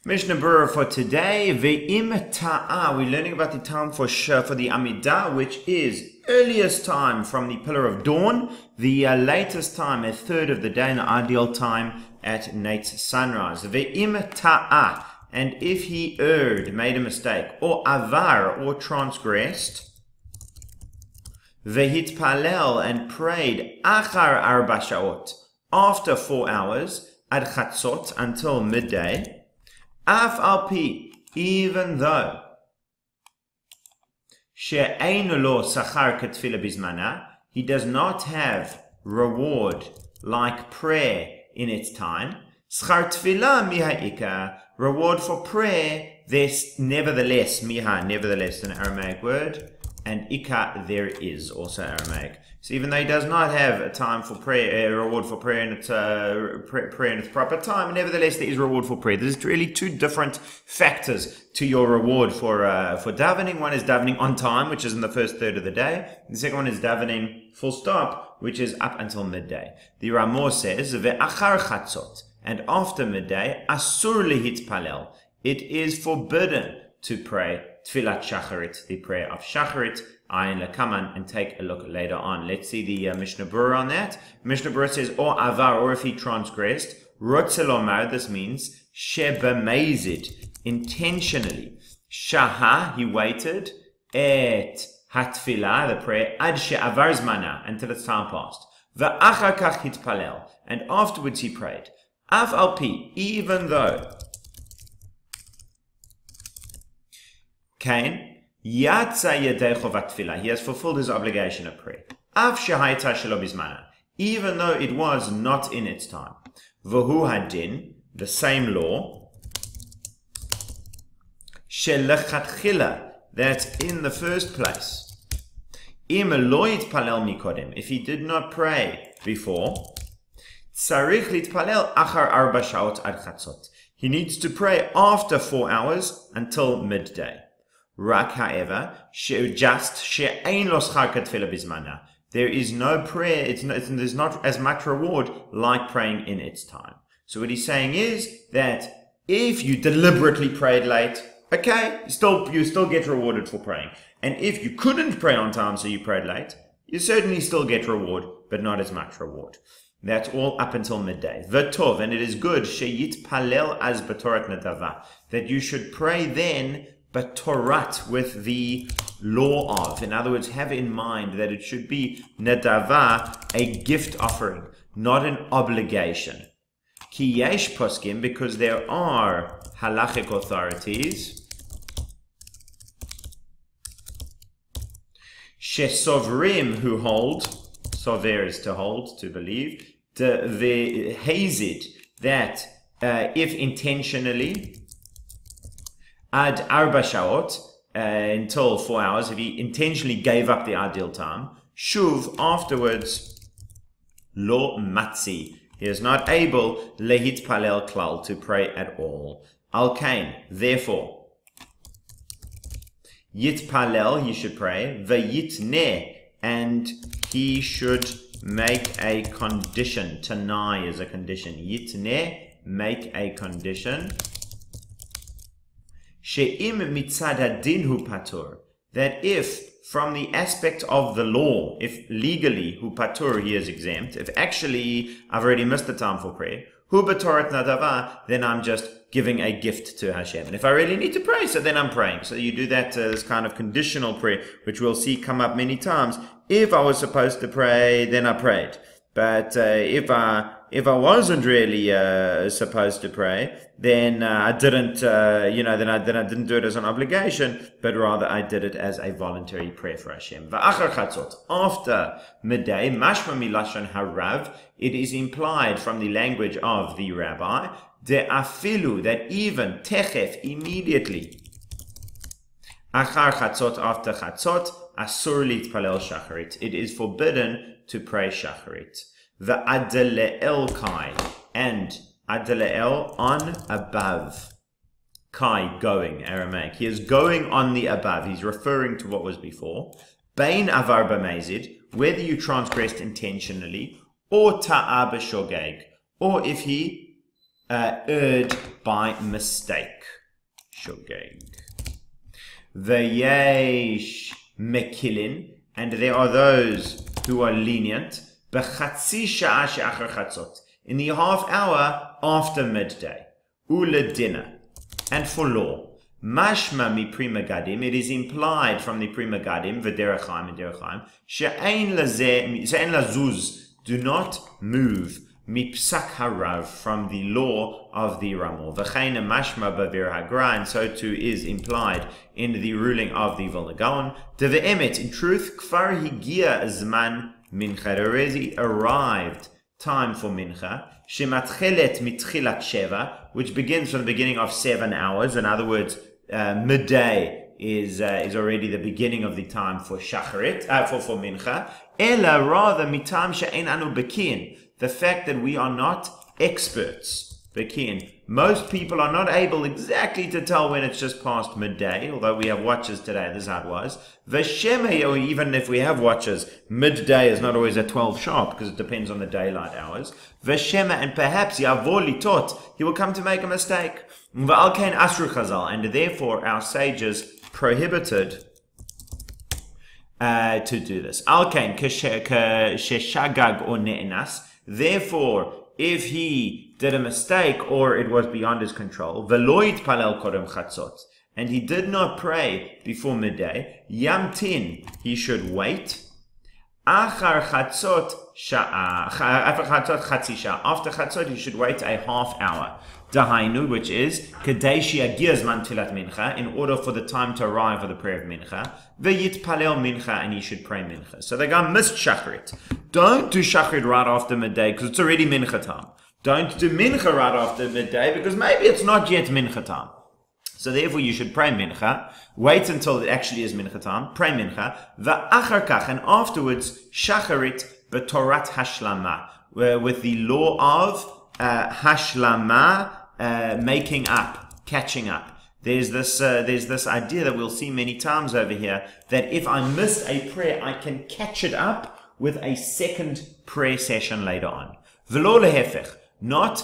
Mishna Brura for today. Ve'im ta'a. We're learning about the time for the Amidah, which is earliest time from the pillar of dawn, the latest time, a third of the day, and the ideal time at Nate's sunrise. Ve'im ta'a. And if he erred, made a mistake, or avar, or transgressed, ve'hit palel, and prayed, achar arba shaot, after 4 hours, ad chatzot, until midday, af al pi, even though she'einu lo sachar ketfila bizmana, he does not have reward like prayer in its time, schar tefila miha, reward for prayer, there's nevertheless, miha, nevertheless, an Aramaic word, and ika, there is also Aramaic. So even though he does not have a time for prayer, a reward for prayer in its prayer in its proper time, nevertheless there is reward for prayer. There's really two different factors to your reward for davening. One is davening on time, which is in the first third of the day. The second one is davening full stop, which is up until midday. The Ramor says ve'achar chatzot, and after midday asur lehit palel. It is forbidden to pray tfilat shacharit, the prayer of shacharit. Ayin lekaman, and take a look later on. Let's see the Mishna Brura on that. Mishna Brura says, or avar, or if he transgressed, rotzelomar, this means shebamezid, intentionally. Shaha, he waited, et hatfila, the prayer, ad she'avar zmana, until its time passed. Va'achar kach hitpalel, and afterwards he prayed. Af al pi, even though Cain, he has fulfilled his obligation of prayer. Even though it was not in its time. V'hu hadin, the same law, that in the first place, if he did not pray before, he needs to pray after 4 hours until midday. Rak however, there is no prayer, there's not as much reward like praying in its time. So what he's saying is that if you deliberately prayed late, okay, you still get rewarded for praying. And if you couldn't pray on time, so you prayed late, you certainly still get reward, but not as much reward. That's all up until midday. V'tov, and it is good, sheyit palel as b'torat nadava, that you should pray then, but Torat, with the law of. In other words, have in mind that it should be nadava, a gift offering, not an obligation. Ki yesh poskim, because there are halachic authorities, shesovrim, who hold, sover is to hold, to believe, the hazid, that if intentionally, ad arba shaot, until 4 hours, if he intentionally gave up the ideal time, shuv, afterwards, lo matzi, he is not able, lehit palel klal, to pray at all. Al kain, therefore, yit palel, he should pray, vayitneh, and he should make a condition. Tanai is a condition. Yitneh, make a condition. She'im mitzad hadin hu patur, that if from the aspect of the law, if legally hu patur, he is exempt, if actually I've already missed the time for prayer, hu b'torat nadava, then I'm just giving a gift to Hashem. And if I really need to pray, so then I'm praying. So you do that as kind of conditional prayer, which we'll see come up many times. If I was supposed to pray, then I prayed. But if I wasn't really supposed to pray, then I didn't, then I didn't do it as an obligation, but rather I did it as a voluntary prayer for Hashem. Va'achar chatzot, after midday, mashma milashon harav, it is implied from the language of the rabbi, de afilu, that even techef, immediately, achar chatzot, after chatzot, asur litpalel shacharit, it is forbidden to pray shacharit. The adele'el kai, and adele'el, on, above. Kai, going, Aramaic. He is going on the above. He's referring to what was before. Bain avar b'mezid, whether you transgressed intentionally, or ta'a b'shogeg, or if he erred by mistake. Shogeg. V'yesh mekilin, and there are those who are lenient, b'chatzi sha'a she'achar chatzot, in the half hour after midday, u'ledina, and for law. Mashma mi pri megadim, it is implied from the pri megadim, v'derech and derech chaim, she'ein lazuz, do not move, mi psak harav, from the law of the Ramah. V'chein mashma b'ver hagra, and so too is implied in the ruling of the Vilna Gaon. Deve'emet, in truth, kfar higia zman mincha, already arrived time for mincha, shematchelet mitchilat sheva, which begins from the beginning of 7 hours. In other words, midday is already the beginning of the time for shacharit, for mincha. Ela, rather, mitam she'en anu bekin, the fact that we are not experts. Bekin. Most people are not able exactly to tell when it's just past midday, although we have watches today, this is how it was. V'sheme, or even if we have watches, midday is not always at 12 sharp, because it depends on the daylight hours. V'sheme, and perhaps Yavor litot, he will come to make a mistake. V'al kain asru chazal, and therefore our sages prohibited to do this. Al kain keshagag or ne'enas, therefore, if he did a mistake or it was beyond his control, veloit palel kodem chatzot, and he did not pray before midday, yamtin, he should wait, achar chatzot chatzi sha'a, after chatzot he should wait a half hour, dahainu, which is kadesh yagir zman tfilat mincha, in order for the time to arrive for the prayer of mincha, v'yit palel mincha, and he should pray mincha. So the guy missed shacharit. Don't do shacharit right after midday because it's already mincha time. Don't do mincha right after midday because maybe it's not yet mincha time. So therefore you should pray mincha, wait until it actually is mincha time, pray mincha, v'achar kach, and afterwards shacharit b'torat hashlama, with the law of hashlama, making up, catching up. There's this idea that we'll see many times over here, that if I missed a prayer, I can catch it up with a second prayer session later on. V'lo lehefech, not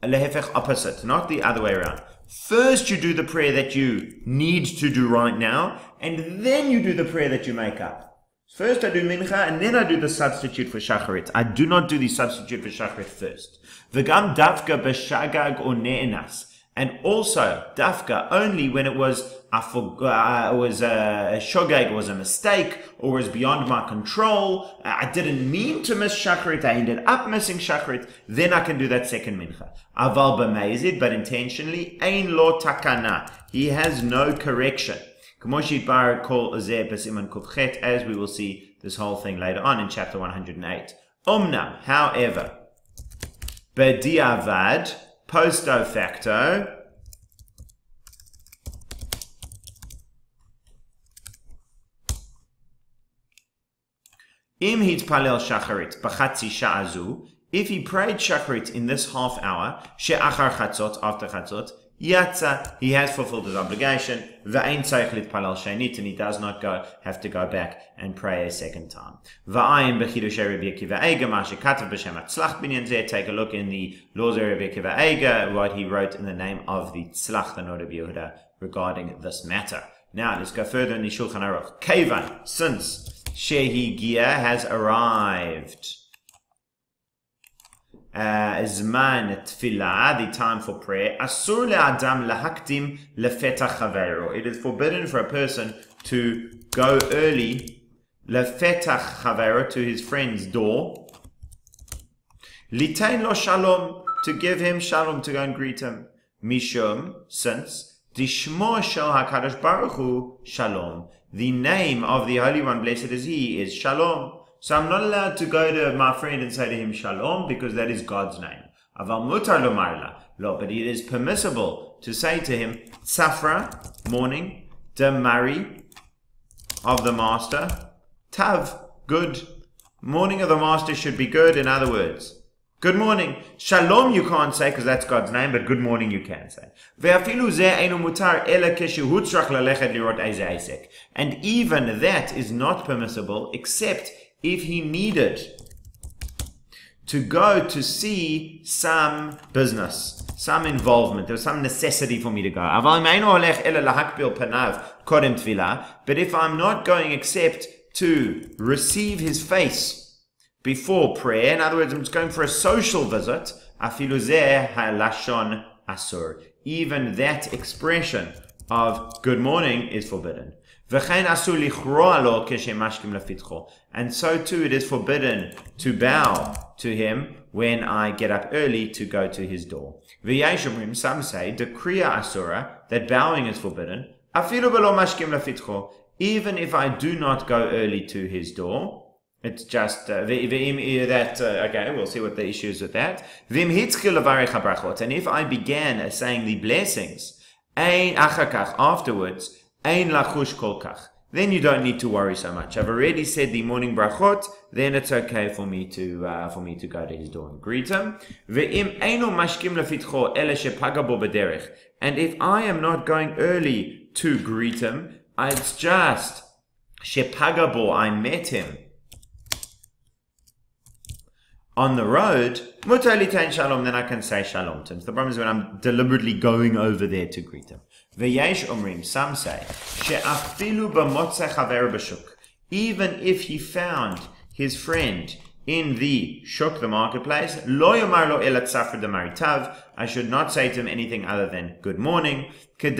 lehefech, opposite, not the other way around. First you do the prayer that you need to do right now, and then you do the prayer that you make up. First I do mincha, and then I do the substitute for shacharit. I do not do the substitute for shacharit first. V'gam dafka b'shagag or ne'enas. And also, dafka, only when it was a shogeg, was a mistake, or was beyond my control, I didn't mean to miss shacharit, I ended up missing shacharit, then I can do that second mincha. Aval b'meizid, but intentionally, ein lo takana, he has no correction. K'moshit bar kol azeh b'siman kufchet, as we will see this whole thing later on in chapter 108. Omnam, however, b'diavad, post facto, im hitpalel shacharit b'chatzi sha'azu, if he prayed shacharit in this half hour, she'achar chatzot, after chatzot, yatza, he has fulfilled his obligation, v'ein tzarich litpalel shenit, and he does not have to go back and pray a second time. V'ayin b'chidushei Rabbi Akiva Eiger, ma shekatav b'shem hatzlach binyan zeh, take a look in the laws of Rabbi Akiva Eiger, what he wrote in the name of the tzlach, the Nod of Yehuda, regarding this matter. Now, let's go further in the Shulchan Aruch. Kevan, since Shehi Gia has arrived, Zman Tfilah, the time for prayer, Asur le'adam lahaktim lefetach chaveiro. It is forbidden for a person to go early, lefetach chaveiro, to his friend's door, litain lo shalom, to give him shalom, to go and greet him, mishum, since, dishmo shel HaKadosh Baruch Hu shalom, the name of the Holy One, blessed is He, is shalom. So I'm not allowed to go to my friend and say to him shalom, because that is God's name. Aval mutar lomar la, lo, but it is permissible to say to him tzafra, morning, demari, of the master, tav, good. Morning of the master should be good, in other words. Good morning. Shalom you can't say because that's God's name, but good morning you can say. And even that is not permissible except if he needed to go to see some business, some involvement, there was some necessity for me to go. But if I'm not going except to receive his face before prayer, in other words, I'm just going for a social visit, even that expression of good morning is forbidden. And so too it is forbidden to bow to him when I get up early to go to his door. Some say that bowing is forbidden, even if I do not go early to his door. It's just okay, we'll see what the issue is with that. And if I began saying the blessings afterwards, then you don't need to worry so much. I've already said the morning brachot, then it's okay for me to go to his door and greet him. And if I am not going early to greet him, it's just shepagabo, I met him on the road, shalom, then I can say shalom to him. So the problem is when I'm deliberately going over there to greet him. Some say, even if he found his friend in the shuk, the marketplace, I should not say to him anything other than good morning, in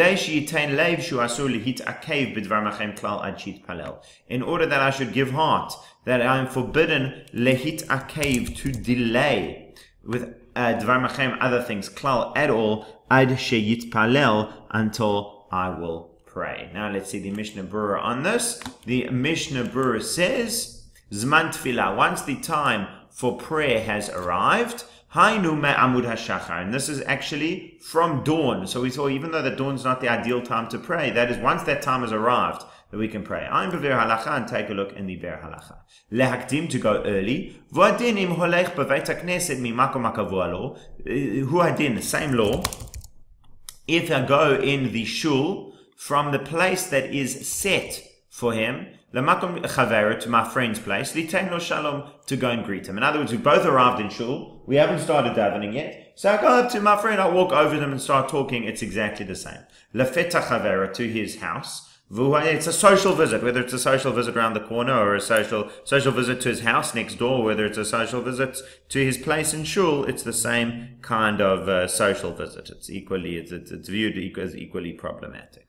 order that I should give heart that I am forbidden lehit akev, to delay with dvar machem, other things, klal, at all, ad sheyit palel, until I will pray. Now let's see the Mishna Brura on this. The Mishna Brura says, Zman tefillah, once the time for prayer has arrived, Hainu me'amud hashachar, and this is actually from dawn. So we saw, even though the dawn's not the ideal time to pray, that is once that time has arrived, that we can pray. I'm bever halacha, and take a look in the ber halacha. Lehakdim, to go early. V'adin im holech b'veit hakneset mimakom hakavu alo. Huadin, the same law. If I go in the shul from the place that is set for him, lemakom chavera, to my friend's place, litein lo shalom, to go and greet him. In other words, we both arrived in shul. We haven't started davening yet. So I go up to my friend, I walk over them and start talking. It's exactly the same. Lefeta chavera, to his house. It's a social visit, whether it's a social visit around the corner or a social visit to his house next door, whether it's a social visit to his place in shul, it's the same kind of social visit. It's viewed as equally problematic.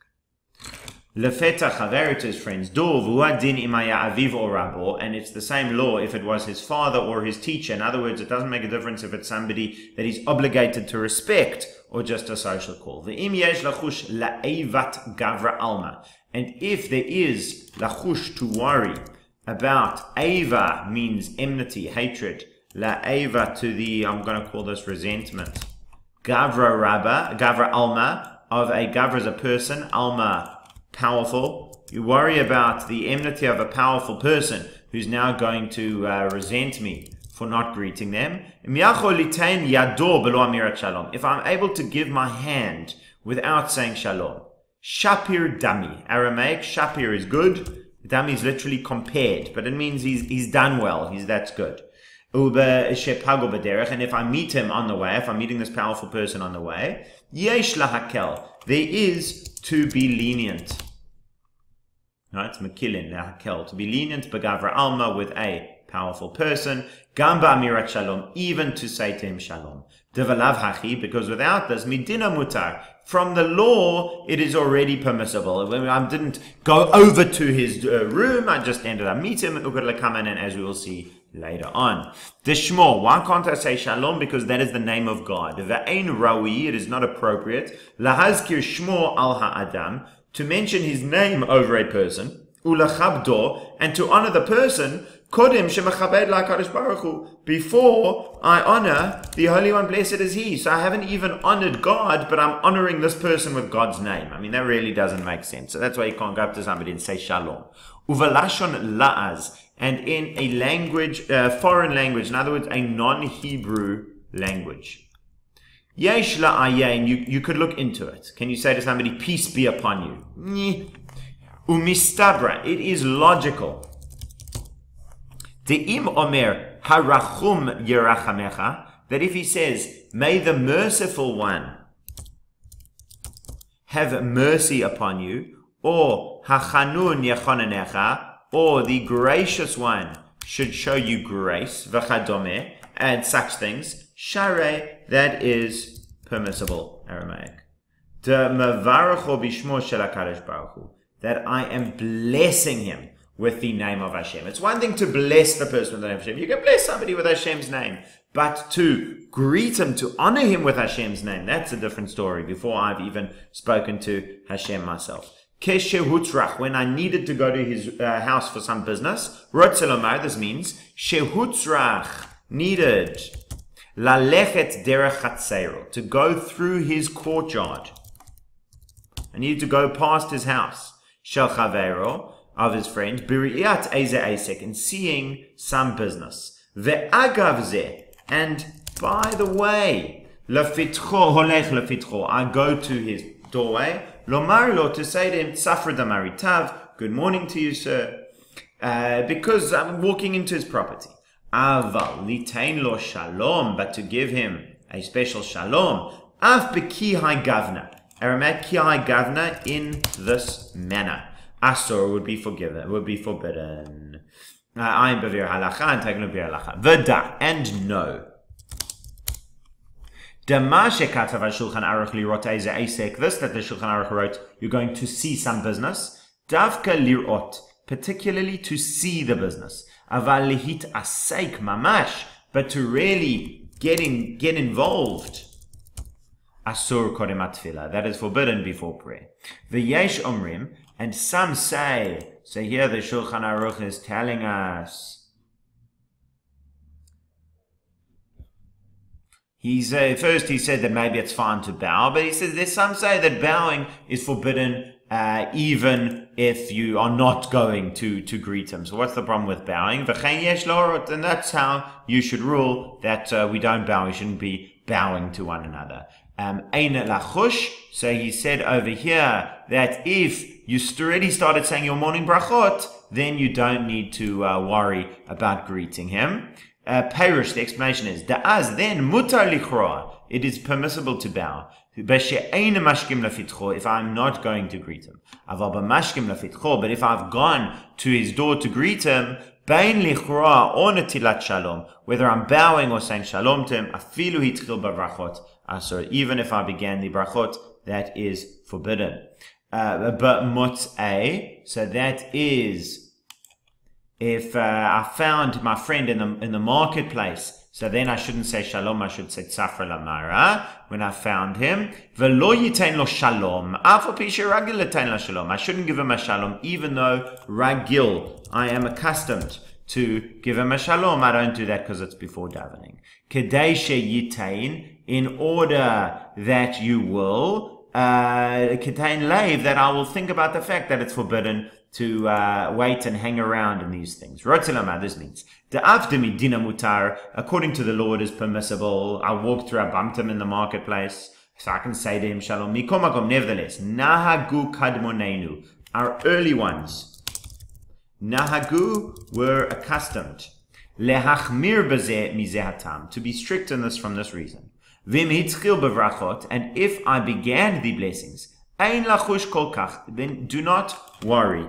Lefeta chaver, to his friend's door, v'uadin imaya aviv or rabo, and it's the same law if it was his father or his teacher. In other words, it doesn't make a difference if it's somebody that he's obligated to respect or just a social call. V'im yesh lachush la'evat gavra alma, and if there is lachush, to worry about, eva means enmity, hatred, la'eva to the, I'm going to call this resentment, gavra alma, of a gavra as a person, alma powerful. You worry about the enmity of a powerful person who's now going to resent me for not greeting them. If I'm able to give my hand without saying shalom. Shapir dami. Aramaic, shapir is good. Dami is literally compared, but it means he's done well. That's good. And if I meet him on the way, if I'm meeting this powerful person on the way, yesh lahakel, there is to be lenient. Right, it's mekilin, lahakel, to be lenient, begavra alma, with a powerful person, gamba amirat shalom, even to say to him shalom. Devalav hachi, because without this, midina mutar, from the law, it is already permissible. I didn't go over to his room, I just ended up meeting him, and as we will see later on. The Shmo, why can't I say shalom? Because that is the name of God. Ve'ein rawi, it is not appropriate. Lahazkir shmo al ha'adam, to mention his name over a person. Ulachabdo, and to honor the person. Kodim shemachabed la'kadosh baruch hu, before I honor the Holy One, blessed is He. So I haven't even honored God, but I'm honoring this person with God's name. I mean, that really doesn't make sense. So that's why you can't go up to somebody and say shalom. Uvalashon la'az, and in a language, foreign language, in other words, a non-Hebrew language. Yesh la'ayin, you could look into it. Can you say to somebody, peace be upon you? Umistabra, it is logical. De'im omer harachum yerachamecha, that if he says, may the merciful one have mercy upon you, or hachanun yechonanecha, or the gracious one should show you grace, v'chadome, and such things, share, that is permissible, Aramaic. That I am blessing him with the name of Hashem. It's one thing to bless the person with the name of Hashem. You can bless somebody with Hashem's name, but to greet him, to honor him with Hashem's name, that's a different story, before I've even spoken to Hashem myself. Keshehutzrach, when I needed to go to his house for some business, Rotzelomar, this means, Shehutzrach, needed, Lalechet derech chatzero, to go through his courtyard. I needed to go past his house. Shel chavero, of his friend, biriat eze asek, and seeing some business. Ve'agav ze, and by the way, lefitcho, holech lefitcho, I go to his doorway, lomar lo, to say to him, tzafra damaritav, good morning to you, sir, because I'm walking into his property. Aval, litain lo shalom, but to give him a special shalom, af bekihai gavna, Aramaic kihai gavna, in this manner. Asur would be forgiven, would be forbidden. Ayin bavir halacha, and taken bavir halacha. V'da, and know. Dama shekatav Shulchan Aruch lirot eze asek, this that the Shulchan Aruch wrote, you're going to see some business. Davka lirot, particularly to see the business. Aval lihit asek mamash, but to really get involved. Asur kodem atfila, that is forbidden before prayer. V'yesh omrim, and some say, so here the Shulchan Aruch is telling us, first he said that maybe it's fine to bow, but he says there's some say that bowing is forbidden even if you are not going to greet him. So what's the problem with bowing? And that's how you should rule that we don't bow, we shouldn't be bowing to one another. So he said over here that if you already started saying your morning brachot, then you don't need to worry about greeting him. Perush, the explanation is, da'az, then mutar lichroa, it is permissible to bow. If I'm not going to greet him. But if I've gone to his door to greet him, bain lichroa or netilat shalom, whether I'm bowing or saying shalom to him, afilu hitchil b'brachot asur, even if I began the brachot, that is forbidden. But motz'eh, so that is, if I found my friend in the marketplace, so then I shouldn't say shalom, I should say tzafra lamara, when I found him. V'lo yitain lo shalom, afal pisha ragil yitain lo shalom, I shouldn't give him a shalom, even though ragil, I am accustomed to give him a shalom, I don't do that because it's before davening. Kedei sheyitain, in order that you will, ketain leiv, that I will think about the fact that it's forbidden to wait and hang around in these things. Rotzelama, this means da'avdemi dina mutar, according to the law it is permissible. I walked through, I bumped him in the marketplace, so I can say to him shalom. Mikomakom, nevertheless, nahagu kadmonenu, our early ones, nahagu, were accustomed, lehachmir bezeh mizehatam, to be strict in this from this reason. Vim hitzchil bevrachot, and if I began the blessings, ein lachush kolkach, then do not worry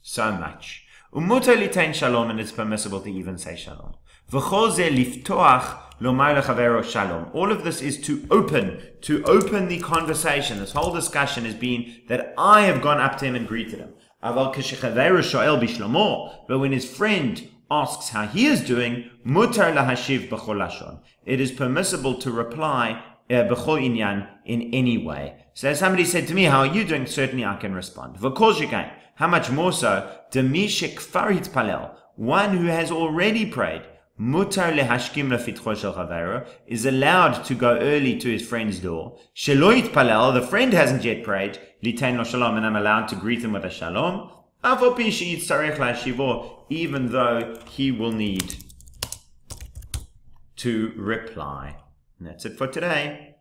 so much. Umutar litain shalom, and it's permissible to even say shalom. V'chol zeh liftoach lomar lechavero shalom. All of this is to open the conversation. This whole discussion has been that I have gone up to him and greeted him. Aval k'shechavero shoel bishlomo, but when his friend asks how he is doing, mutar lahashiv b'chol lashon. It is permissible to reply b'chol inyan in any way. So somebody said to me, how are you doing? Certainly I can respond. V'kol shekain, how much more so, demi shekfar hitpalel, one who has already prayed, mutar lehashkim lefitcho shel chavero, is allowed to go early to his friend's door. Shelo hitpalel, the friend hasn't yet prayed, litain lo shalom, and I'm allowed to greet him with a shalom. Even though he will need to reply. And that's it for today.